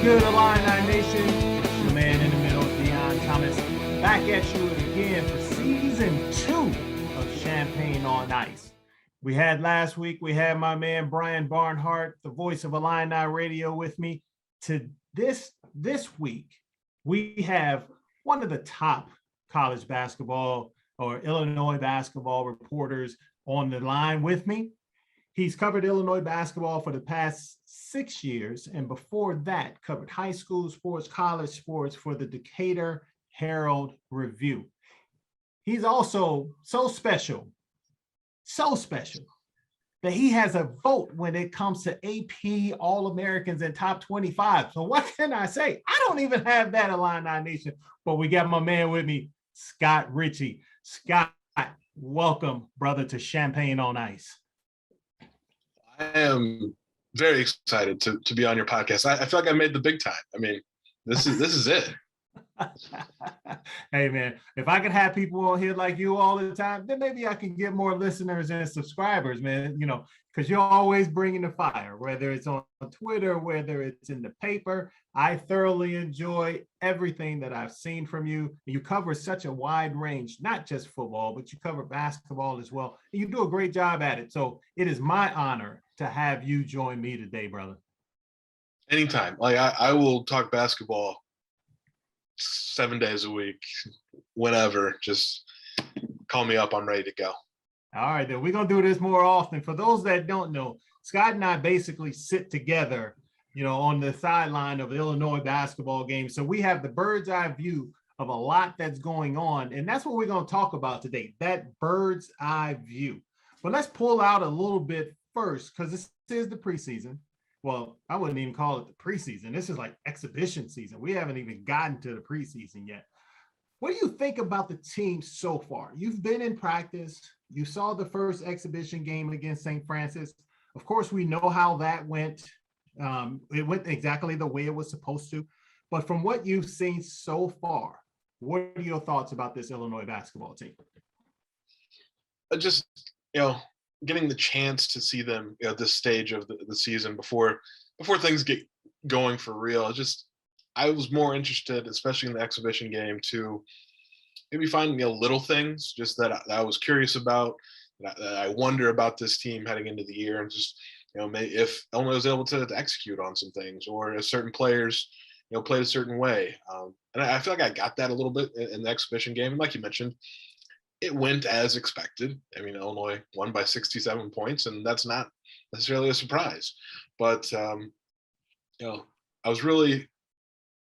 good, Illini Nation? It's your man in the middle, Deon Thomas, back at you again for season 2 of Champagne on Ice. We had last week, we had my man Brian Barnhart, the voice of Illini Radio, with me. To this week, we have one of the top college basketball or Illinois basketball reporters on the line with me. He's covered Illinois basketball for the past 6 years, and before that, covered high school sports, college sports for the Decatur Herald Review. He's also so special, that he has a vote when it comes to AP All-Americans and Top 25. So what can I say? I don't even have that, Illini Nation, but we got my man with me, Scott Richey. Scott, welcome, brother, to Champagne on Ice. I am very excited to be on your podcast. I feel like I made the big time. I mean, this is it. Hey man, if I could have people on here like you all the time, then maybe I can get more listeners and subscribers, man. You know, because you're always bringing the fire, whether it's on Twitter, whether it's in the paper. I thoroughly enjoy everything that I've seen from you. You cover such a wide range, not just football, but you cover basketball as well. And you do a great job at it. So it is my honor to have you join me today, brother. Anytime. Like I will talk basketball 7 days a week, whenever. Just call me up. I'm ready to go. All right, then we're going to do this more often. For those that don't know, Scott and I basically sit together, you know, on the sideline of Illinois basketball games. So we have the bird's eye view of a lot that's going on. And that's what we're going to talk about today, that bird's eye view. But let's pull out a little bit first, because this is the preseason. Well, I wouldn't even call it the preseason. This is like exhibition season. We haven't even gotten to the preseason yet. What do you think about the team so far? You've been in practice. You saw the first exhibition game against St. Francis. Of course, we know how that went. It went exactly the way it was supposed to. But from what you've seen so far, what are your thoughts about this Illinois basketball team? Just, getting the chance to see them at this stage of the season before things get going for real. I was more interested, especially in the exhibition game, to maybe find little things just that I was curious about, that I wonder about this team heading into the year, and just maybe if Illinois was able to execute on some things, or if certain players played a certain way. And I feel like I got that a little bit in the exhibition game, and like you mentioned, it went as expected. I mean, Illinois won by 67 points, and that's not necessarily a surprise. But, I was really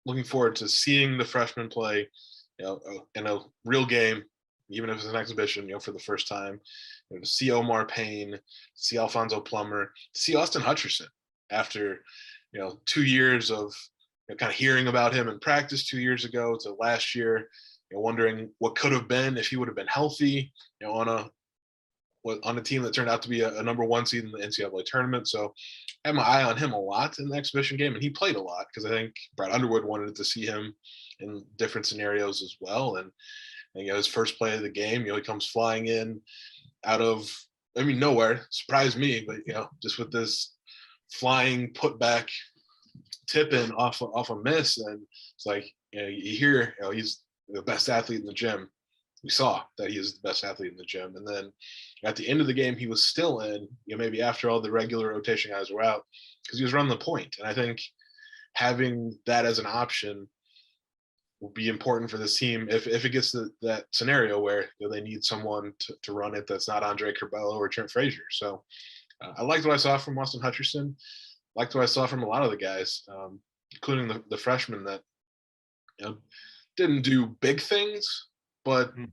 looking forward to seeing the freshmen play, in a real game, even if it's an exhibition, for the first time. To see Omar Payne, see Alfonso Plummer, see Austin Hutcherson after, 2 years of kind of hearing about him in practice 2 years ago to last year. Wondering what could have been if he would have been healthy, on a team that turned out to be a number 1 seed in the NCAA tournament. So I had my eye on him a lot in the exhibition game, and he played a lot because I think Brad Underwood wanted to see him in different scenarios as well. And his first play of the game, he comes flying in out of, nowhere, surprised me, but just with this flying putback tip in off a miss, and it's like you hear he's the best athlete in the gym. We saw that he is the best athlete in the gym. And then at the end of the game, he was still in, maybe after all the regular rotation guys were out, because he was running the point. And I think having that as an option will be important for this team if it gets to that scenario where they need someone to run it that's not Andre Curbelo or Trent Frazier. So I liked what I saw from Austin Hutcherson, liked what I saw from a lot of the guys, including the freshmen that didn't do big things, but I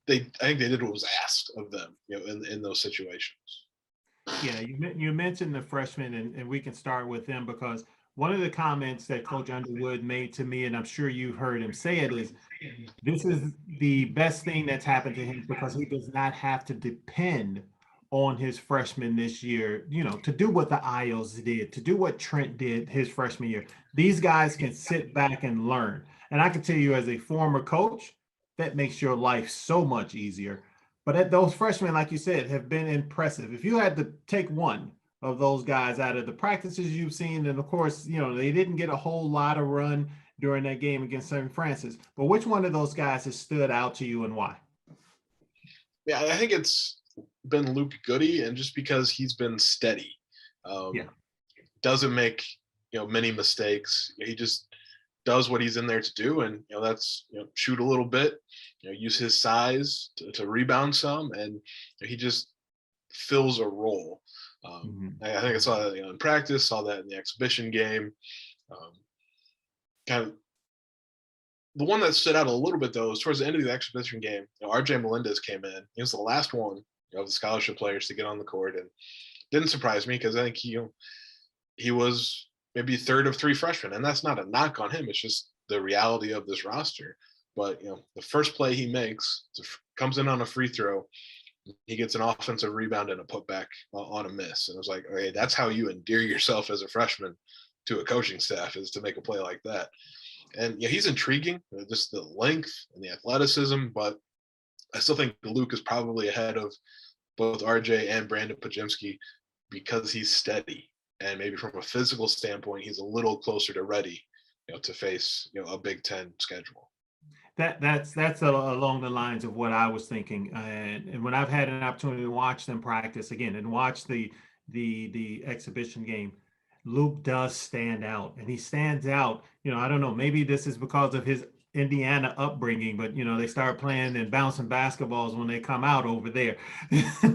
think they did what was asked of them, in those situations. Yeah, you mentioned the freshmen, and we can start with them, because one of the comments that Coach Underwood made to me, and I'm sure you've heard him say it, is this is the best thing that's happened to him because he does not have to depend on his freshmen this year, to do what the Isles did, to do what Trent did his freshman year. These guys can sit back and learn. And I can tell you, as a former coach, that makes your life so much easier. But those freshmen, like you said, have been impressive. If you had to take one, of those guys out of the practices you've seen? And of course, you know, they didn't get a whole lot of run during that game against St. Francis, but which one of those guys has stood out to you and why? Yeah, I think it's been Luke Goody, and just because he's been steady, Yeah. doesn't make many mistakes. He just does what he's in there to do, and that's shoot a little bit, use his size to rebound some, and he just fills a role. I think I saw that in practice, saw that in the exhibition game. Kind of the one that stood out a little bit though is towards the end of the exhibition game. RJ Melendez came in. He was the last one of the scholarship players to get on the court, and didn't surprise me because I think he was maybe third of three freshmen, and that's not a knock on him. It's just the reality of this roster. But the first play he makes comes in on a free throw. He gets an offensive rebound and a putback on a miss, and it was like, okay, that's how you endear yourself as a freshman to a coaching staff, is to make a play like that. And he's intriguing, just the length and the athleticism, but I still think Luke is probably ahead of both RJ and Brandon Pajemski because he's steady, and maybe from a physical standpoint, he's a little closer to ready, to face a Big Ten schedule. That's along the lines of what I was thinking, and when I've had an opportunity to watch them practice again and watch the exhibition game, Luke does stand out, and he stands out. I don't know, maybe this is because of his Indiana upbringing, but they start playing and bouncing basketballs when they come out over there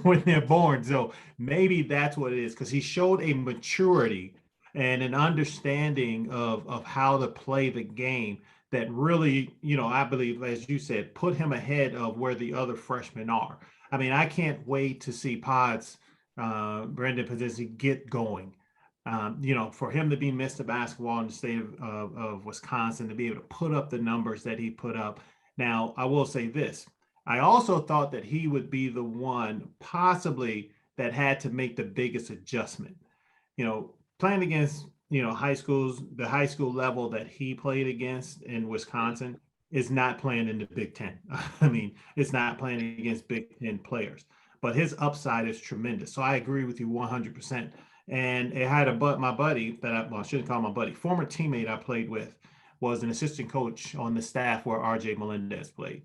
when they're born. So maybe that's what it is, because he showed a maturity and an understanding of how to play the game that really, I believe, as you said, put him ahead of where the other freshmen are. I mean, I can't wait to see Brendan Pajemski get going. For him to be Mr. Basketball in the state of Wisconsin, to be able to put up the numbers that he put up. Now, I will say this. I also thought that he would be the one possibly that had to make the biggest adjustment. Playing against, the high school level that he played against in Wisconsin is not playing in the Big Ten. I mean, it's not playing against Big Ten players, but his upside is tremendous. So I agree with you 100%. And it had my buddy that I shouldn't call my buddy, former teammate I played with, was an assistant coach on the staff where RJ Melendez played.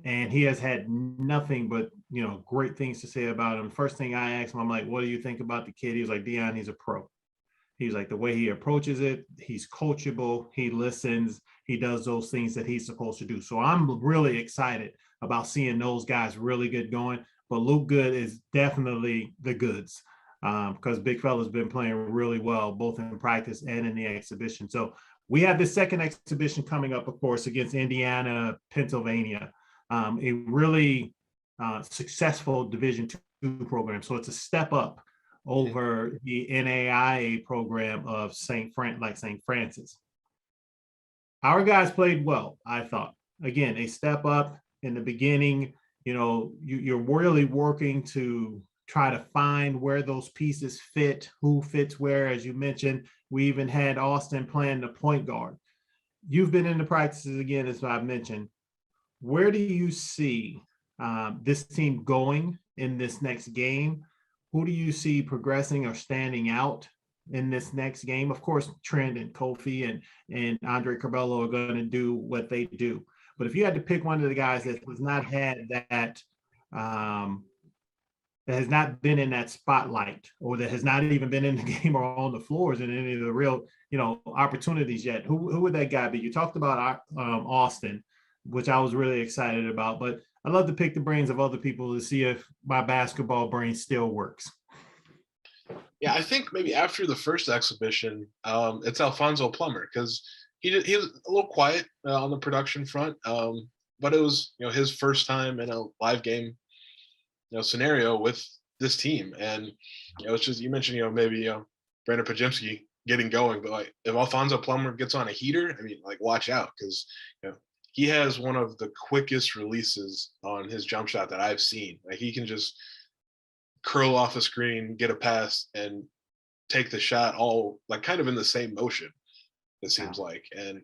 And he has had nothing but, great things to say about him. First thing I asked him, I'm like, what do you think about the kid? He was like, Deon, he's a pro. He's like, the way he approaches it, he's coachable, he listens, he does those things that he's supposed to do. So I'm really excited about seeing those guys really get going. But Luke Good is definitely the goods, because Big Fella's been playing really well, both in practice and in the exhibition. So we have the second exhibition coming up, of course, against Indiana, Pennsylvania, a really successful Division II program. So it's a step up over the NAIA program of St. Francis. Our guys played well, I thought. Again, a step up in the beginning. You're really working to try to find where those pieces fit, who fits where. As you mentioned, we even had Austin playing the point guard. You've been in the practices again, as I've mentioned. Where do you see this team going in this next game? Who do you see progressing or standing out in this next game? Of course, Trent and Kofi and Andre Cabello are going to do what they do. But if you had to pick one of the guys that has not had that, that has not been in that spotlight, or that has not even been in the game or on the floors in any of the real, opportunities yet, who would that guy be? You talked about Austin, which I was really excited about, but I love to pick the brains of other people to see if my basketball brain still works. Yeah, I think maybe after the first exhibition, it's Alfonso Plummer, because he was a little quiet on the production front, but it was his first time in a live game scenario with this team, and it's just, you mentioned maybe Brandon Pajemski getting going, but like if Alfonso Plummer gets on a heater, I mean, like, watch out, because he has one of the quickest releases on his jump shot that I've seen. Like, he can just curl off a screen, get a pass, and take the shot all like kind of in the same motion, it seems like. And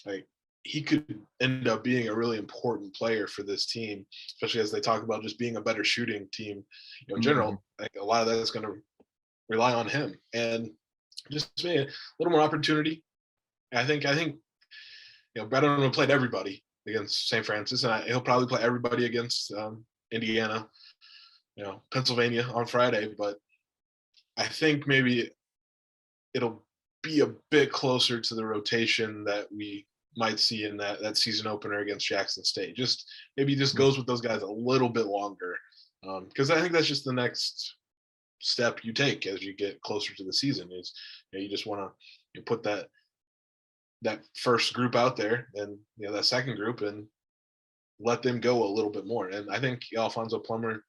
like, he could end up being a really important player for this team, especially as they talk about just being a better shooting team in general. Like, a lot of that is going to rely on him and just maybe a little more opportunity. I think Bretton played everybody against St. Francis, and he'll probably play everybody against Indiana, Pennsylvania on Friday. But I think maybe it'll be a bit closer to the rotation that we might see in that season opener against Jackson State. Just maybe just goes with those guys a little bit longer, because I think that's just the next step you take as you get closer to the season. Is you just want to put that first group out there and that second group and let them go a little bit more. And I think Alfonso Plummer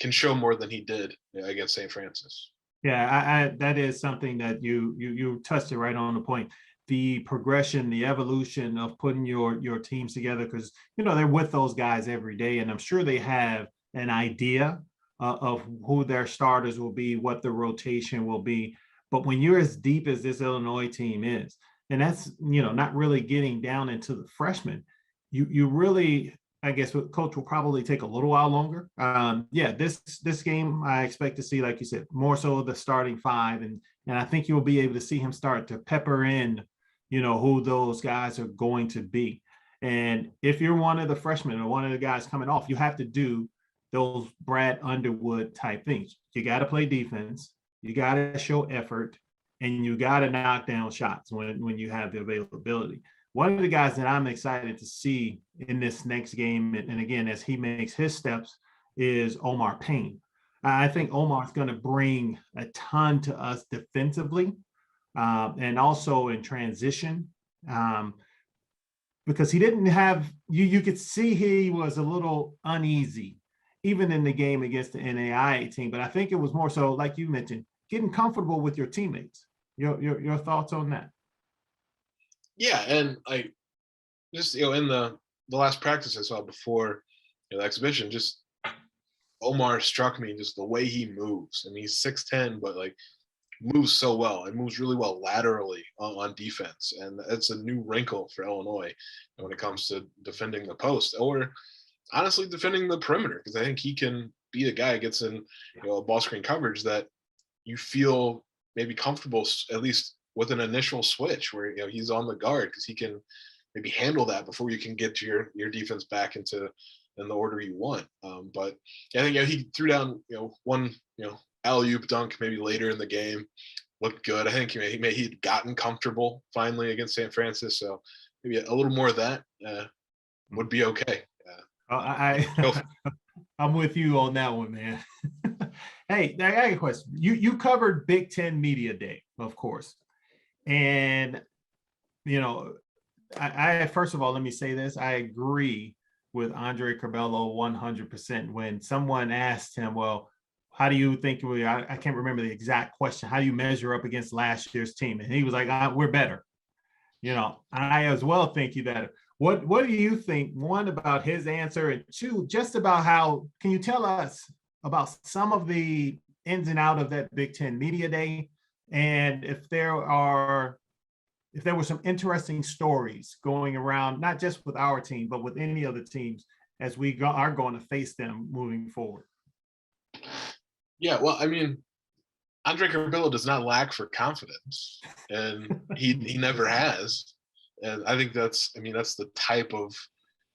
can show more than he did against St. Francis. Yeah, I that is something that you touched it right on the point. The progression, the evolution of putting your teams together, because they're with those guys every day, and I'm sure they have an idea of who their starters will be, what the rotation will be. But when you're as deep as this Illinois team is, and that's not really getting down into the freshmen, you really, I guess, coach will probably take a little while longer. This game I expect to see, like you said, more so the starting five, and I think you'll be able to see him start to pepper in, who those guys are going to be. And if you're one of the freshmen or one of the guys coming off, you have to do those Brad Underwood type things. You got to play defense, you got to show effort, and you got to knock down shots when you have the availability. One of the guys that I'm excited to see in this next game, and again, as he makes his steps, is Omar Payne. I think Omar's going to bring a ton to us defensively, and also in transition, because he didn't have, you could see he was a little uneasy, even in the game against the NAIA team. But I think it was more so, like you mentioned, getting comfortable with your teammates. Your thoughts on that? Yeah, and just in the last practice I saw before the exhibition, just Omar struck me just the way he moves. I mean, he's 6'10", but moves so well and moves really well laterally on defense, and it's a new wrinkle for Illinois when it comes to defending the post, or honestly defending the perimeter, because I think he can be a guy who gets in a ball screen coverage that you feel maybe comfortable, at least with an initial switch where he's on the guard, because he can maybe handle that before you can get your defense back in the order you want. But I think he threw down one alley-oop dunk maybe later in the game, looked good. I think he'd gotten comfortable finally against St. Francis, so maybe a little more of that would be okay. I'm with you on that one, man. Hey, I got a question. You covered Big Ten Media Day, of course, and I first of all, let me say this: I agree with Andre Curbelo 100%. When someone asked him, well, how do you think I can't remember the exact question, how do you measure up against last year's team? And he was like, we're better. I as well think you better. What do you think, one, about his answer, and two, just about how, can you tell us about some of the ins and out of that Big Ten Media Day, and if there were some interesting stories going around, not just with our team, but with any other teams as we are going to face them moving forward? Yeah, well, I mean, Andre Curbelo does not lack for confidence, and he never has. And I think that's the type of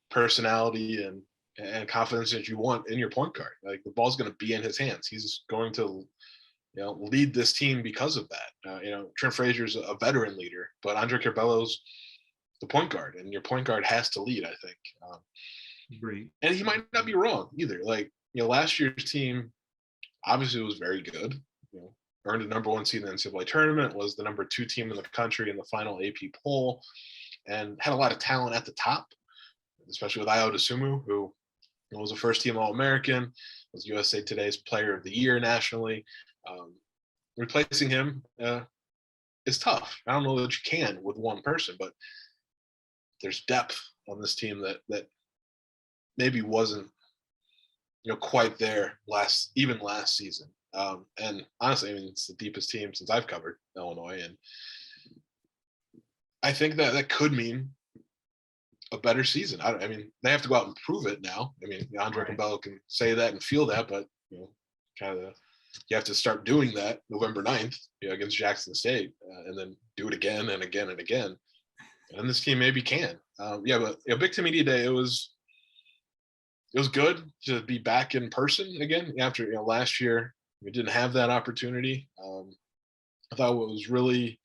personality and confidence that you want in your point guard. Like, the ball's going to be in his hands. He's going to lead this team because of that. Trent Frazier's a veteran leader, but Andre Curbelo's the point guard, and your point guard has to lead, I think. Agreed. And he might not be wrong either. Last year's team obviously was very good. Earned a number 1 seed in the NCAA tournament, was the number 2 team in the country in the final AP poll, and had a lot of talent at the top, especially with Ayo Dosunmu, who was a first-team All-American, was USA Today's Player of the Year nationally. Replacing him is tough. I don't know that you can with one person, but there's depth on this team that maybe wasn't quite there last season. And honestly, it's the deepest team since I've covered Illinois, and I think that could mean a better season. They have to go out and prove it now. Andre Curbelo can say that and feel that, but kind of you have to start doing that November 9th, against Jackson State, and then do it again and again and again. And this team maybe can. But Big Ten Media Day, it was good to be back in person again after last year we didn't have that opportunity. I thought what was really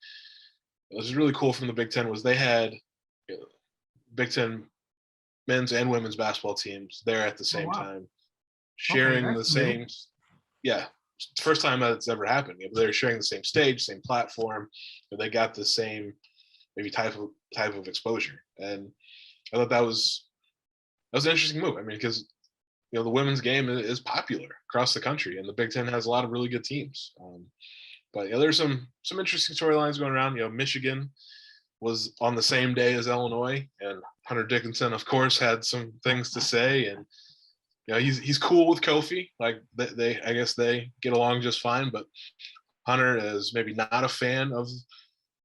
cool from the Big Ten was they had Big Ten men's and women's basketball teams there at the same time, sharing the same. Yeah, first time that's ever happened. They're sharing the same stage, same platform, but they got the same maybe type of exposure, and I thought that was an interesting move. I mean, because the women's game is popular across the country, and the Big Ten has a lot of really good teams. But there's some interesting storylines going around. Michigan was on the same day as Illinois, and Hunter Dickinson, of course, had some things to say, and he's cool with Kofi. Like I guess they get along just fine. But Hunter is maybe not a fan of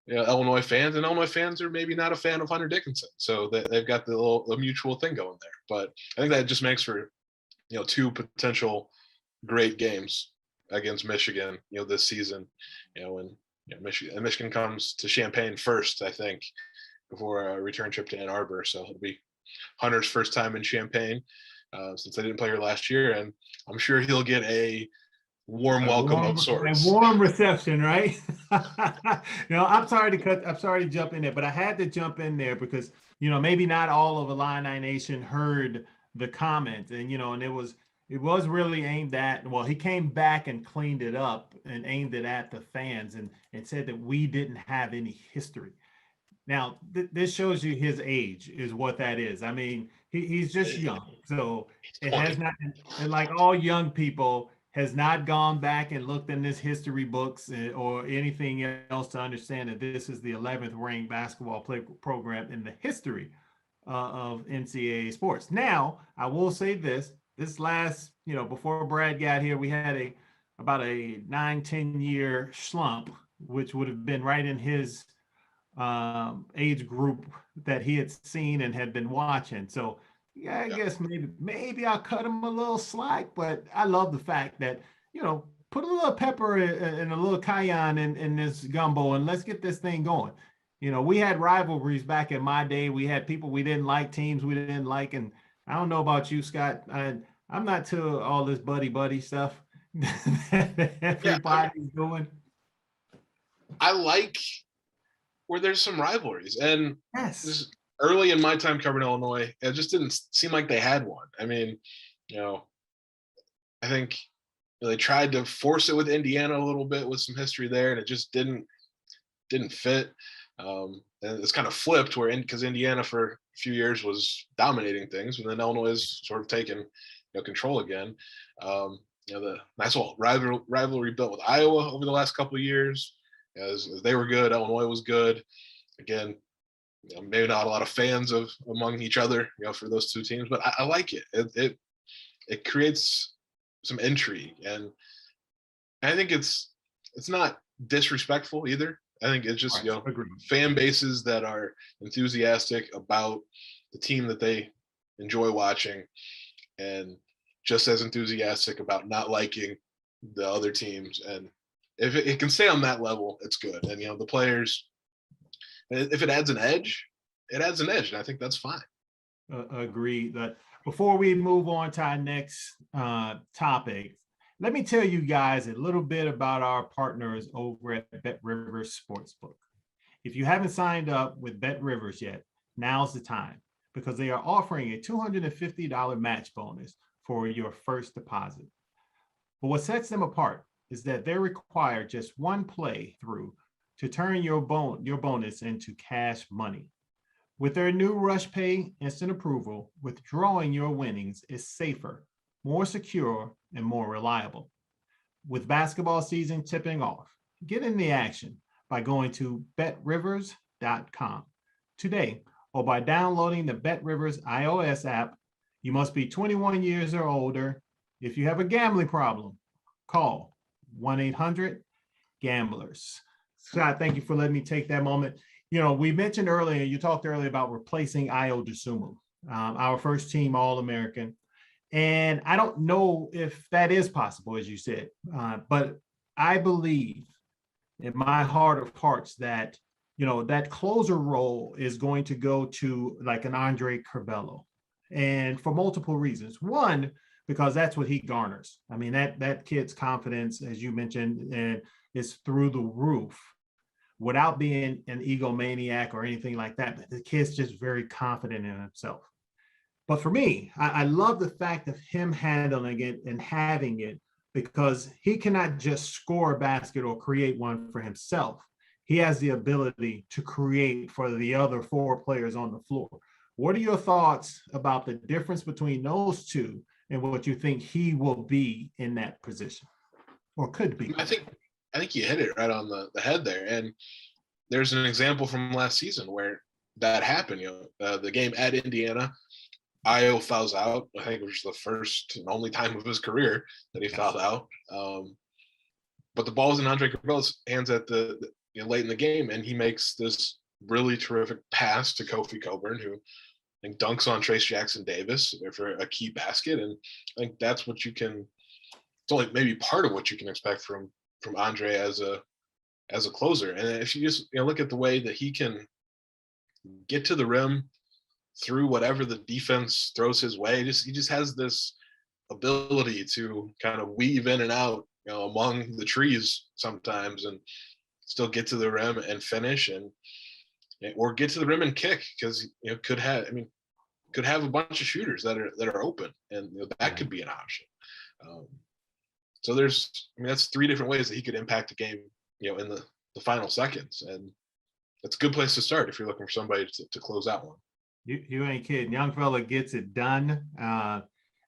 Illinois fans, and Illinois fans are maybe not a fan of Hunter Dickinson. So they've got the mutual thing going there. But I think that just makes for two potential great games against Michigan this season. When Michigan comes to Champaign first, I think, before a return trip to Ann Arbor. So it'll be Hunter's first time in Champaign since they didn't play here last year, and I'm sure he'll get a warm welcome of sorts. A warm reception, right? I'm sorry to jump in there, but I had to jump in there because maybe not all of Illini Nation heard the comment, and and it was really aimed at, well, he came back and cleaned it up and aimed it at the fans and said that we didn't have any history. Now, this shows you his age is what that is. I mean, he's just young. So it has not, and like all young people, has not gone back and looked in his history books or anything else to understand that this is the 11th ranked basketball program in the history of NCAA sports. Now, I will say this last, before Brad got here, we had about a 9-10 year slump, which would have been right in his age group that he had seen and had been watching. So I guess maybe I'll cut him a little slack, but I love the fact that, put a little pepper and a little cayenne in this gumbo and let's get this thing going. We had rivalries back in my day. We had people we didn't like, teams we didn't like. And I don't know about you, Scott. I'm not to all this buddy stuff that everybody's doing. I like where there's some rivalries. And yes, early in my time covering Illinois, it just didn't seem like they had one. I mean, I think they tried to force it with Indiana a little bit with some history there, and it just didn't fit. And it's kind of flipped because Indiana for a few years was dominating things, and then Illinois is sort of taken control again. The nice little rivalry built with Iowa over the last couple of years, as they were good, Illinois was good. Again, maybe not a lot of fans among each other, for those two teams, but I like it. It creates some intrigue, and I think it's not disrespectful either. I think it's just fan bases that are enthusiastic about the team that they enjoy watching, and just as enthusiastic about not liking the other teams. And if it can stay on that level, it's good. And the players, if it adds an edge, and I think that's fine. Agreed. That before we move on to our next topic, let me tell you guys a little bit about our partners over at Bet Rivers Sportsbook. If you haven't signed up with Bet Rivers yet, now's the time, because they are offering a $250 match bonus for your first deposit. But what sets them apart is that they require just one play through to turn your bonus into cash money. With their new Rush Pay instant approval, withdrawing your winnings is safer, more secure, and more reliable. With basketball season tipping off, get in the action by going to betrivers.com today or by downloading the Bet Rivers iOS app. You must be 21 years or older. If you have a gambling problem, call 1-800-GAMBLERS. Scott, thank you for letting me take that moment. We mentioned earlier, you talked earlier about replacing Ayo Dosunmu, our first team All-American. And I don't know if that is possible, as you said, but I believe in my heart of hearts that, that closer role is going to go to like an Andre Curbelo. And for multiple reasons. One, because that's what he garners. I mean, that kid's confidence, as you mentioned, and is through the roof without being an egomaniac or anything like that. But the kid's just very confident in himself. But for me, I love the fact of him handling it and having it, because he cannot just score a basket or create one for himself. He has the ability to create for the other four players on the floor. What are your thoughts about the difference between those two and what you think he will be in that position or could be? I think you hit it right on the head there. And there's an example from last season where that happened. The game at Indiana, Io fouls out. I think it was the first and only time of his career that he fouled out. But the ball was in Andre Curbel's hands at the late in the game, and he makes this really terrific pass to Kofi Cockburn, who I think dunks on Trace Jackson Davis for a key basket. And I think that's what you can. It's only maybe part of what you can expect from Andre as a closer. And if you just look at the way that he can get to the rim through whatever the defense throws his way, he just has this ability to kind of weave in and out, among the trees sometimes, and still get to the rim and finish, or get to the rim and kick, because could have a bunch of shooters that are open, and that could be an option. So that's three different ways that he could impact a game, in the final seconds, and that's a good place to start if you're looking for somebody to close out one. You ain't kidding. Young fella gets it done.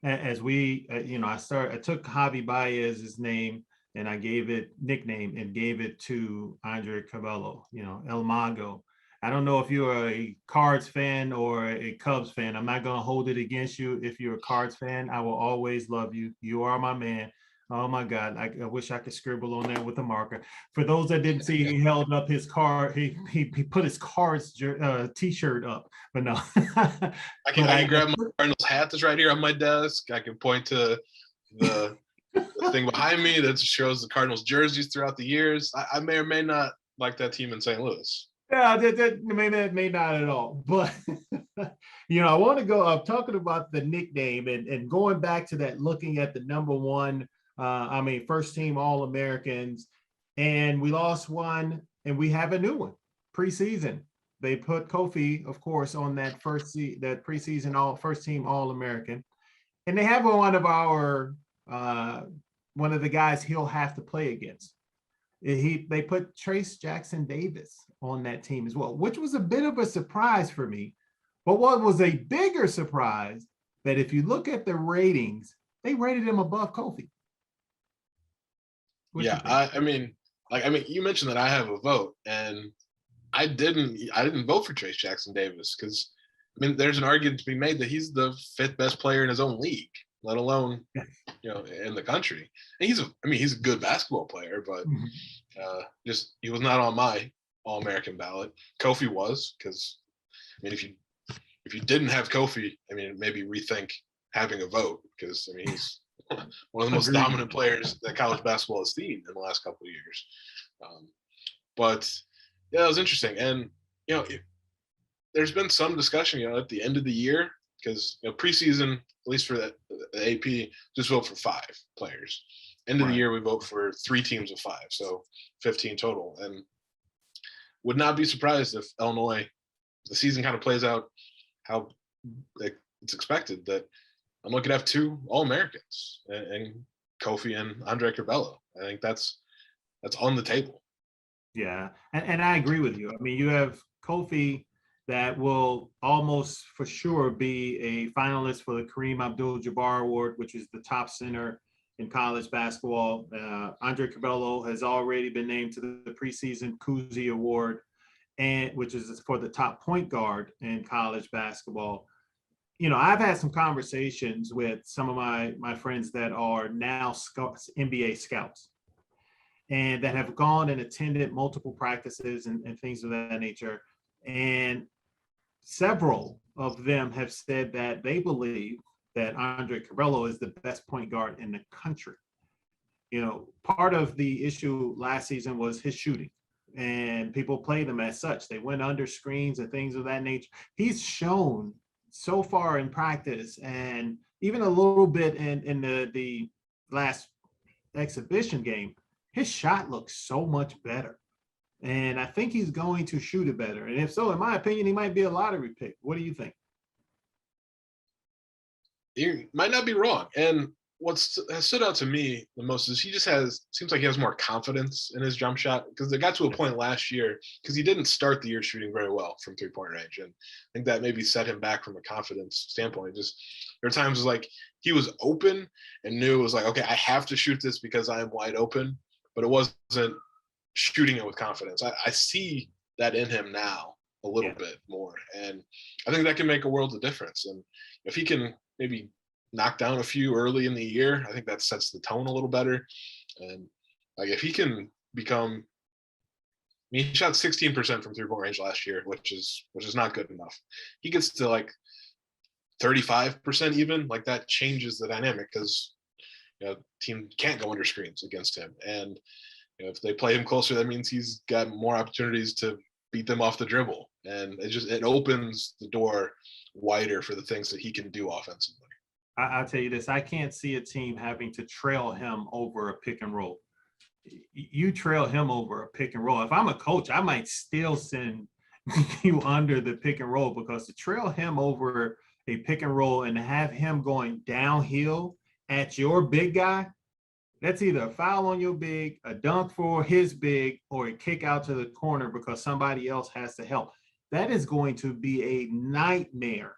As we, I took Javi Baez's name and I gave it nickname and gave it to Andre Curbelo, El Mago. I don't know if you're a Cards fan or a Cubs fan. I'm not going to hold it against you. If you're a Cards fan, I will always love you. You are my man. Oh my God. I wish I could scribble on there with a marker. For those that didn't see, he held up his card. He put his Cards t-shirt up, but no. I can grab my Cardinals hat that's right here on my desk. I can point to the thing behind me that shows the Cardinals jerseys throughout the years. I may or may not like that team in St. Louis. Yeah, that may not at all. But, I want to go, I'm talking about the nickname and going back to that, looking at the number one, first team All-Americans, and we lost one and we have a new one preseason. They put Kofi, of course, on that that preseason first team All-American. And they have one of the guys he'll have to play against. They put Trace Jackson Davis on that team as well, which was a bit of a surprise for me. But what was a bigger surprise, that if you look at the ratings, they rated him above Kofi. You mentioned that I have a vote, and I didn't vote for Trace Jackson Davis, because there's an argument to be made that he's the fifth best player in his own league, let alone in the country. And he's a good basketball player, but he was not on my All-American ballot. Kofi was, because if you didn't have Kofi, maybe rethink having a vote, because he's one of the most dominant players that college basketball has seen in the last couple of years. But yeah, it was interesting. And there's been some discussion at the end of the year, because preseason, at least for the AP, just vote for 5 players. End of the year, we vote for 3 teams of 5, so 15 total. And would not be surprised if Illinois, the season kind of plays out how it's expected, that I'm looking to have 2 All-Americans, and Kofi and Andre Curbelo. I think that's on the table. Yeah, and I agree with you. You have Kofi that will almost for sure be a finalist for the Kareem Abdul-Jabbar Award, which is the top center in college basketball. Andre Curbelo has already been named to the preseason Cousy Award, which is for the top point guard in college basketball. I've had some conversations with some of my friends that are now NBA scouts, and that have gone and attended multiple practices and things of that nature. And several of them have said that they believe that Andre Carrillo is the best point guard in the country. You know, part of the issue last season was his shooting, and people played him as such. They went under screens and things of that nature. He's shown so far in practice and even a little bit in the last exhibition game, his shot looks so much better. And I think he's going to shoot it better. And if so, in my opinion, he might be a lottery pick. What do you think? You might not be wrong. And what's has stood out to me the most is he just seems like he has more confidence in his jump shot, because it got to a point last year, because he didn't start the year shooting very well from 3-point range. And I think that maybe set him back from a confidence standpoint. Just there are times like he was open and knew it was like, okay, I have to shoot this because I am wide open, but it wasn't shooting it with confidence. I see that in him now a little bit more. And I think that can make a world of difference. And if he can maybe knock down a few early in the year, I think that sets the tone a little better. And like if he can become, I mean, he shot 16% from 3-point range last year, which is not good enough. He gets to like 35% even, like that changes the dynamic, because team can't go under screens against him. And if they play him closer, that means he's got more opportunities to beat them off the dribble. And it opens the door wider for the things that he can do offensively. I'll tell you this, I can't see a team having to trail him over a pick and roll. You trail him over a pick and roll. If I'm a coach, I might still send you under the pick and roll, because to trail him over a pick and roll and have him going downhill at your big guy, that's either a foul on your big, a dunk for his big, or a kick out to the corner because somebody else has to help. That is going to be a nightmare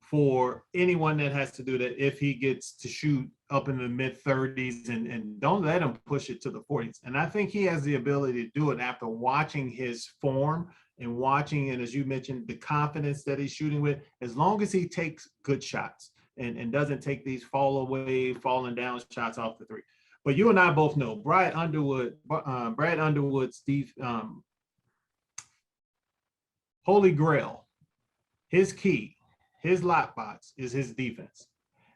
for anyone that has to do that if he gets to shoot up in the mid-30s, and don't let him push it to the 40s. And I think he has the ability to do it after watching his form and watching, and as you mentioned, the confidence that he's shooting with, as long as he takes good shots and doesn't take these falling down shots off the three. But you and I both know Brad Underwood's holy grail, his key, his lockbox is his defense.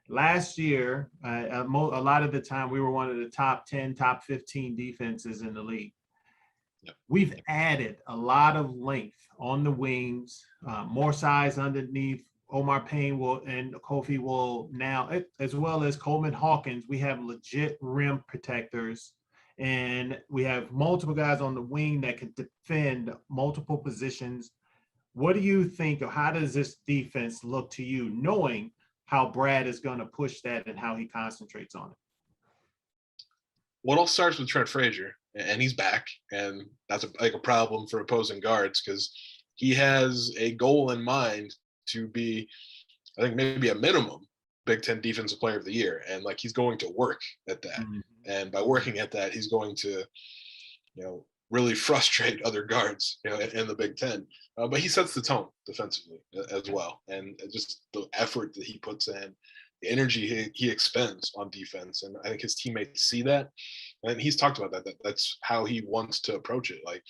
Last year, a lot of the time, we were one of the top 10, top 15 defenses in the league. Yep. We've added a lot of length on the wings, more size underneath. Omar Payne and Kofi will now, as well as Coleman Hawkins. We have legit rim protectors, and we have multiple guys on the wing that can defend multiple positions. What do you think, or how does this defense look to you, knowing how Brad is going to push that and how he concentrates on it? Well, it all starts with Trent Frazier, and he's back, and that's a problem for opposing guards, because he has a goal in mind to be, I think, maybe a minimum Big Ten Defensive Player of the Year, and like he's going to work at that. Mm-hmm. And by working at that, he's going to, really frustrate other guards, in the Big Ten. But he sets the tone defensively as well, and just the effort that he puts in, the energy he expends on defense, and I think his teammates see that, and he's talked about that. That's how he wants to approach it. Like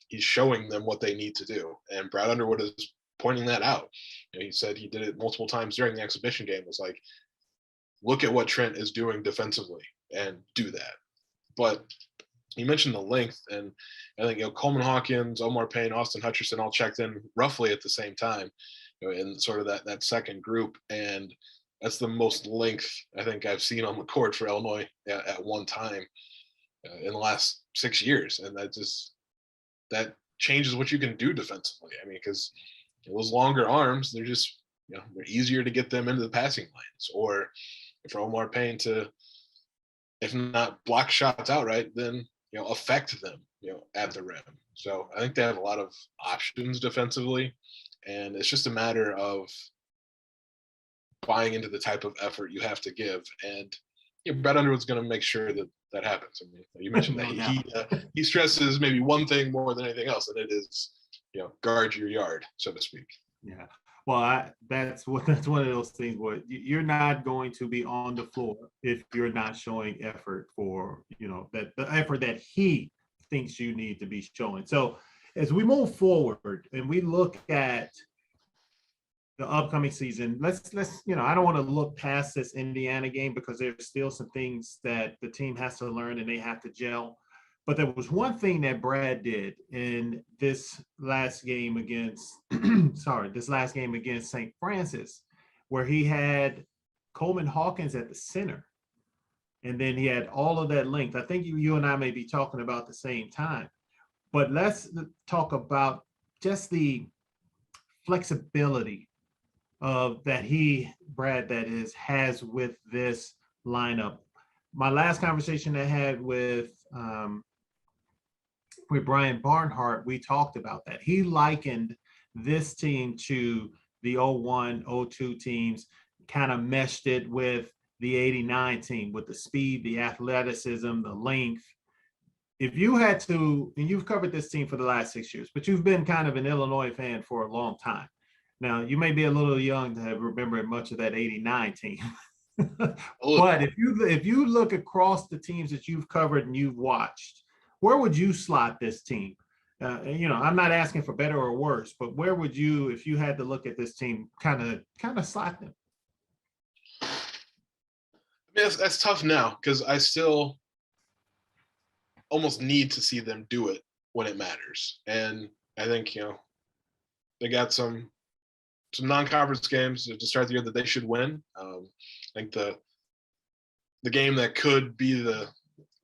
he's showing them what they need to do, and Brad Underwood is pointing that out. He said he did it multiple times during the exhibition game. It was like, look at what Trent is doing defensively and do that. But you mentioned the length, and I think Coleman Hawkins, Omar Payne, Austin Hutcherson all checked in roughly at the same time, in sort of that second group, and that's the most length I think I've seen on the court for Illinois at one time in the last 6 years, and that changes what you can do defensively. I mean, because those longer arms, they're just they're easier to get them into the passing lanes, or for Omar Payne to, if not block shots outright, then affect them, at the rim. So I think they have a lot of options defensively, and it's just a matter of buying into the type of effort you have to give. And Brad Underwood's going to make sure that happens. I mean, you mentioned that he stresses maybe one thing more than anything else, and it is, guard your yard, so to speak. Yeah. Well, that's one of those things where you're not going to be on the floor if you're not showing effort for, that the effort that he thinks you need to be showing. So as we move forward and we look at the upcoming season. Let's I don't want to look past this Indiana game because there's still some things that the team has to learn and they have to gel. But there was one thing that Brad did in this last game against St. Francis, where he had Coleman Hawkins at the center. And then he had all of that length. I think you and I may be talking about the same time. But let's talk about just the flexibility of that Brad, has with this lineup. My last conversation I had with Brian Barnhart, we talked about that. He likened this team to the 01, 02 teams, kind of meshed it with the 89 team with the speed, the athleticism, the length. If you had to, and you've covered this team for the last 6 years, but you've been kind of an Illinois fan for a long time. Now, you may be a little young to remember much of that 89 team. But if you look across the teams that you've covered and you've watched, where would you slot this team? I'm not asking for better or worse, but where would you, if you had to look at this team, kind of slot them? I mean, that's tough now because I still almost need to see them do it when it matters. And I think, they got some non-conference games to start the year that they should win. I think the game that could be the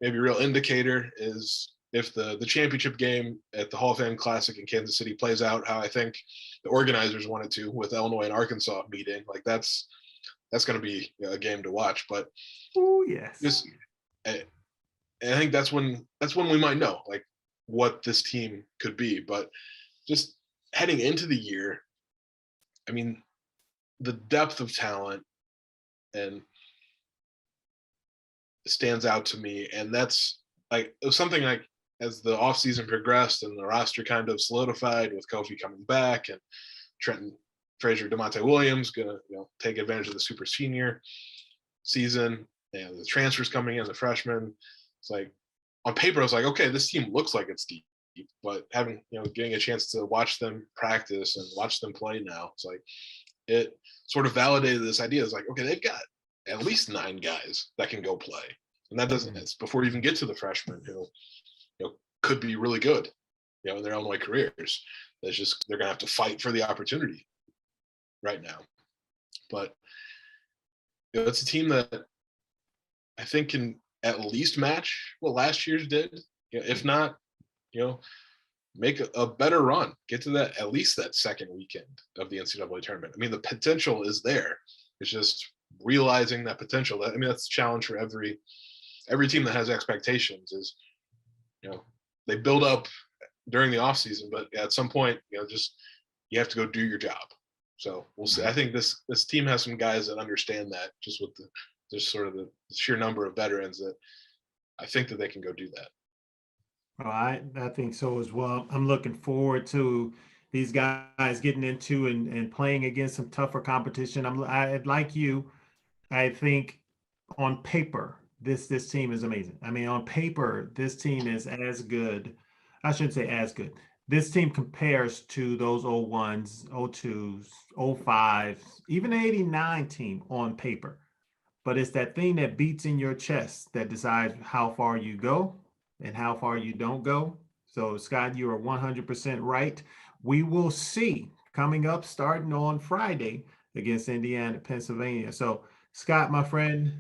maybe real indicator is if the championship game at the Hall of Fame Classic in Kansas City plays out how I think the organizers wanted to with Illinois and Arkansas meeting. Like that's going to be a game to watch. But yes, I think that's when we might know like what this team could be. But just heading into the year, I mean, the depth of talent and stands out to me, and that's like it was something like as the offseason progressed and the roster kind of solidified with Kofi coming back and Trenton Frazier, DeMonte Williams gonna take advantage of the super senior season and the transfers coming in, the freshmen. It's like on paper, I was like, okay, this team looks like it's deep, but getting a chance to watch them practice and watch them play now, it's like it sort of validated this idea. It's like, okay, they've got at least 9 guys that can go play. And that doesn't, it's before you even get to the freshmen who, could be really good, in their Illinois careers. That's just, they're going to have to fight for the opportunity right now. But it's a team that I think can at least match what last year's did. If not, make a better run, get to that, at least that second weekend of the NCAA tournament. I mean, the potential is there. It's just realizing that potential. That's the challenge for every team that has expectations is, they build up during the off season, but at some point, just you have to go do your job. So we'll see. I think this team has some guys that understand that, just with the sheer number of veterans, that I think that they can go do that. Well, I think so as well. I'm looking forward to these guys getting into and playing against some tougher competition. I like you. I think on paper, this team is amazing. I mean, on paper, this team is as good. I shouldn't say as good. This team compares to those 01s, 02s, 05s, even the 89 team on paper. But it's that thing that beats in your chest that decides how far you go and how far you don't go. So, Scott, you are 100% right. We will see coming up starting on Friday against Indiana, Pennsylvania. So, Scott, my friend,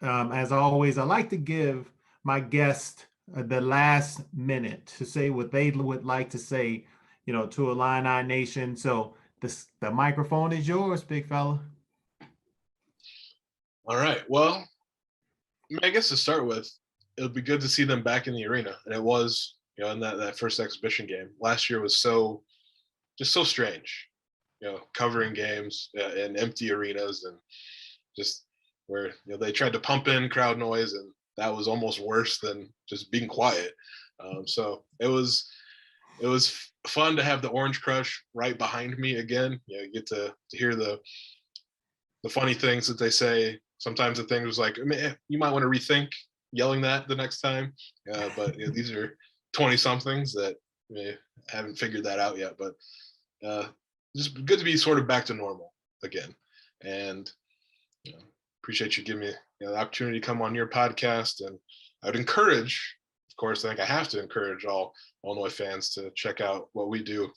as always, I like to give my guest the last minute to say what they would like to say, to Illini Nation. So the microphone is yours, big fella. All right. Well, I guess to start with, it would be good to see them back in the arena. And it was, in that first exhibition game. Last year was so strange, covering games in empty arenas and just where they tried to pump in crowd noise, and that was almost worse than just being quiet. So it was fun to have the Orange Crush right behind me again. You get to hear the funny things that they say. Sometimes the thing was like, you might want to rethink yelling that the next time. But these are 20 somethings that haven't figured that out yet. But just good to be sort of back to normal again. And appreciate you giving me the opportunity to come on your podcast. And I would encourage, of course, I think I have to encourage all Illinois fans to check out what we do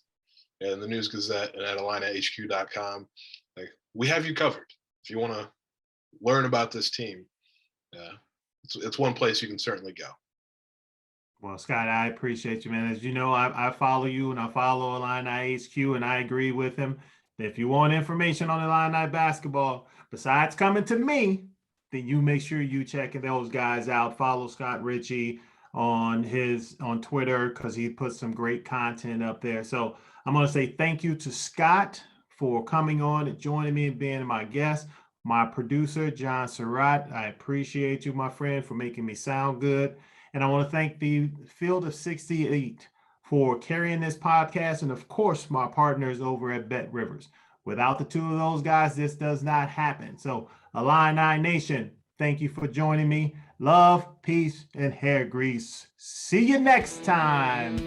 in the News Gazette and at IlliniHQ.com. Like, we have you covered. If you want to learn about this team, it's one place you can certainly go. Well, Scott, I appreciate you, man. As you know, I follow you and I follow Illini HQ, and I agree with him. If you want information on Illini basketball, besides coming to me, then you make sure you check those guys out. Follow Scott Richey on Twitter, because he puts some great content up there. So I'm going to say thank you to Scott for coming on and joining me and being my guest. My producer, John Surratt, I appreciate you, my friend, for making me sound good. And I want to thank the Field of 68 for carrying this podcast, and of course, my partners over at Bet Rivers. Without the two of those guys, this does not happen. So, Illini Nation, thank you for joining me. Love, peace, and hair grease. See you next time.